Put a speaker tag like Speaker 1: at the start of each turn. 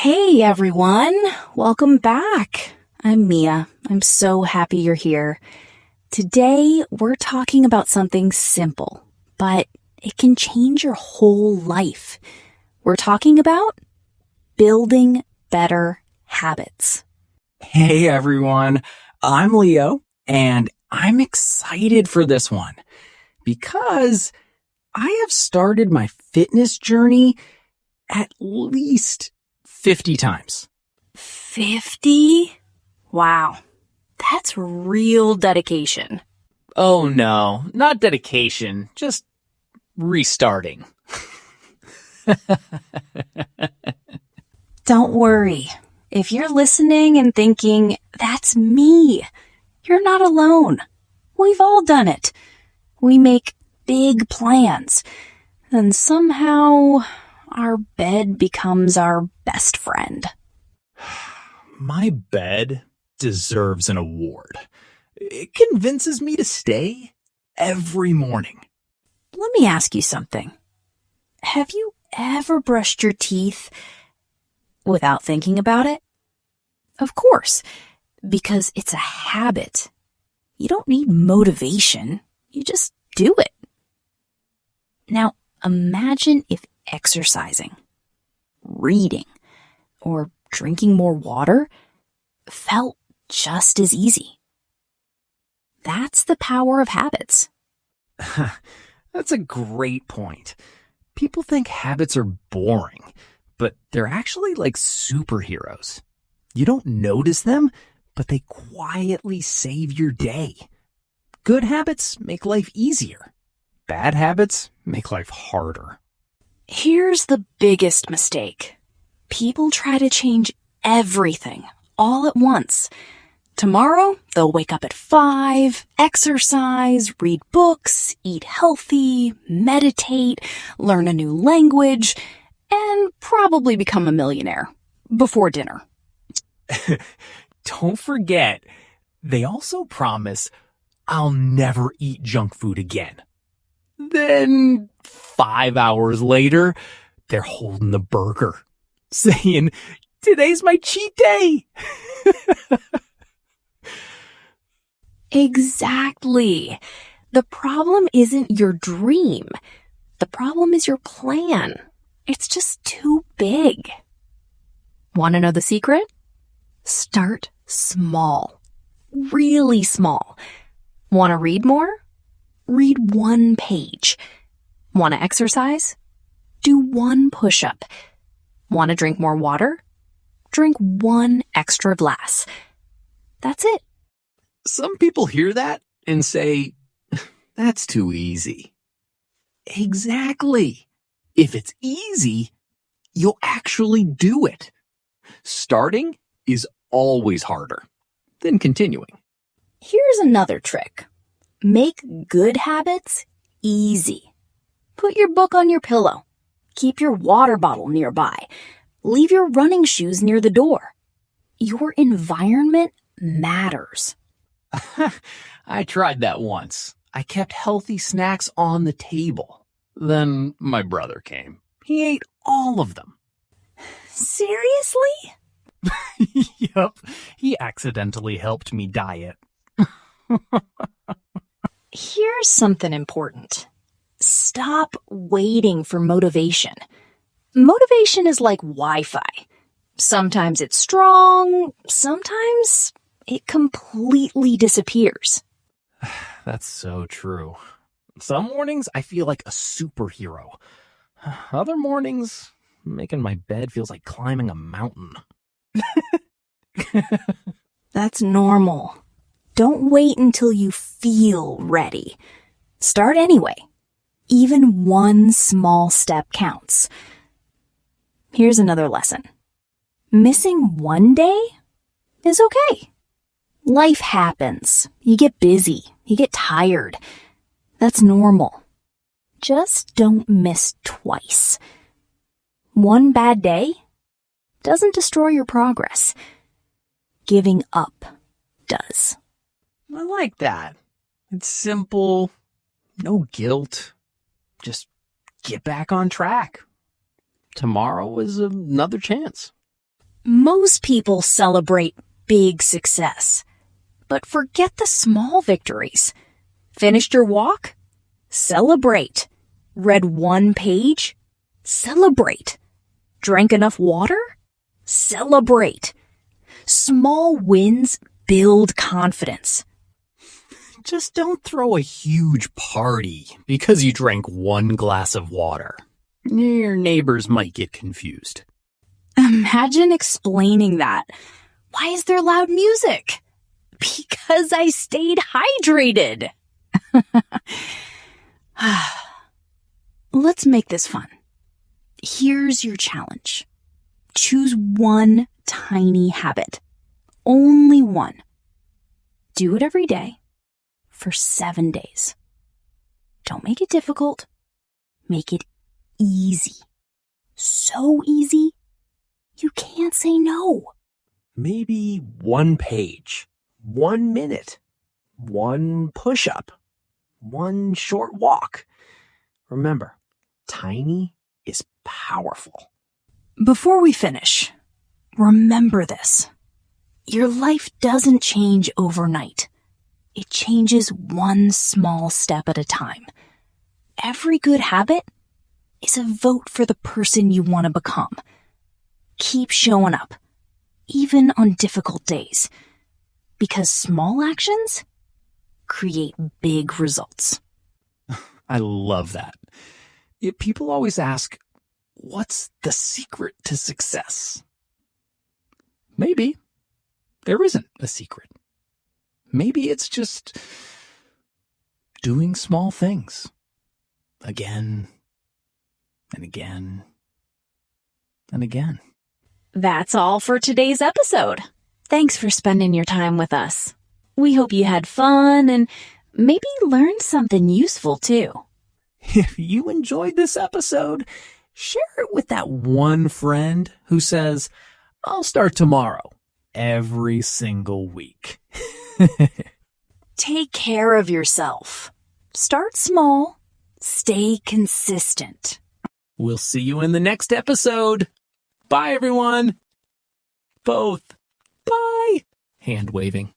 Speaker 1: Hey everyone, welcome back. I'm Mia. I'm so happy you're here. Today we're talking about something simple, but it can change your whole life. We're talking about building better habits.
Speaker 2: Hey everyone, I'm Leo, and I'm excited for this one because I have started my fitness journey at least 50 times.
Speaker 1: 50? Wow, that's real dedication.
Speaker 2: Oh no, not dedication, just restarting.
Speaker 1: Don't worry. If you're listening and thinking, that's me, you're not alone. We've all done it. We make big plans, and somehow our bed becomes our best friend.
Speaker 2: My bed deserves an award. It convinces me to stay every morning.
Speaker 1: Let me ask you something. Have you ever brushed your teeth without thinking about it? Of course, because it's a habit. You don't need motivation. You just do it. Now, imagine if exercising, reading, or drinking more water felt just as easy. That's the power of habits.
Speaker 2: That's a great point. People think habits are boring, but they're actually like superheroes. You don't notice them, but they quietly save your day. Good habits make life easier. Bad habits make life harder.
Speaker 1: Here's the biggest mistake. People try to change everything all at once. Tomorrow, they'll wake up at 5, exercise, read books, eat healthy, meditate, learn a new language, and probably become a millionaire before dinner.
Speaker 2: Don't forget, they also promise, I'll never eat junk food again. Then 5 hours later, they're holding the burger, saying, today's my cheat day.
Speaker 1: Exactly. The problem isn't your dream. The problem is your plan. It's just too big. Want to know the secret? Start small. Really small. Want to read more? Read 1 page. Want to exercise? Do 1 push-up. Want to drink more water? Drink 1 extra glass. That's it.
Speaker 2: Some people hear that and say, that's too easy. Exactly. If it's easy, you'll actually do it. Starting is always harder than continuing.
Speaker 1: Here's another trick. Make good habits easy. Put your book on your pillow. Keep your water bottle nearby. Leave your running shoes near the door. Your environment matters.
Speaker 2: I tried that once. I kept healthy snacks on the table. Then my brother came. He ate all of them.
Speaker 1: Seriously?
Speaker 2: Yup. He accidentally helped me diet.
Speaker 1: Here's something important. Stop waiting for motivation. Motivation is like Wi-Fi. Sometimes it's strong, sometimes it completely disappears.
Speaker 2: That's so true. Some mornings I feel like a superhero. Other mornings, making my bed feels like climbing a mountain.
Speaker 1: That's normal. Don't wait until you feel ready. Start anyway. Even 1 small step counts. Here's another lesson. Missing 1 day is okay. Life happens. You get busy. You get tired. That's normal. Just don't miss twice. 1 bad day doesn't destroy your progress. Giving up does.
Speaker 2: I like that. It's simple, no guilt. Just get back on track. Tomorrow is another chance.
Speaker 1: Most people celebrate big success, but forget the small victories. Finished your walk? Celebrate. Read one page? Celebrate. Drank enough water? Celebrate. Small wins build confidence.
Speaker 2: Just don't throw a huge party because you drank one glass of water. Your neighbors might get confused.
Speaker 1: Imagine explaining that. Why is there loud music? Because I stayed hydrated. Let's make this fun. Here's your challenge. Choose one tiny habit. Only one. Do it every day for 7 days. Don't make it difficult. Make it easy. So easy, you can't say no.
Speaker 2: Maybe 1 page, 1 minute, 1 push-up, 1 short walk. Remember, tiny is powerful.
Speaker 1: Before we finish, remember this. Your life doesn't change overnight. It changes one small step at a time. Every good habit is a vote for the person you want to become. Keep showing up, even on difficult days, because small actions create big results.
Speaker 2: I love that. People always ask, what's the secret to success? Maybe there isn't a secret. Maybe it's just doing small things again and again and again.
Speaker 1: That's all for today's episode. Thanks for spending your time with us. We hope you had fun and maybe learned something useful too.
Speaker 2: If you enjoyed this episode, share it with that one friend who says, I'll start tomorrow every single week.
Speaker 1: Take care of yourself. Start small. Stay consistent.
Speaker 2: We'll see you in the next episode. Bye, everyone. Both. Bye. Hand waving.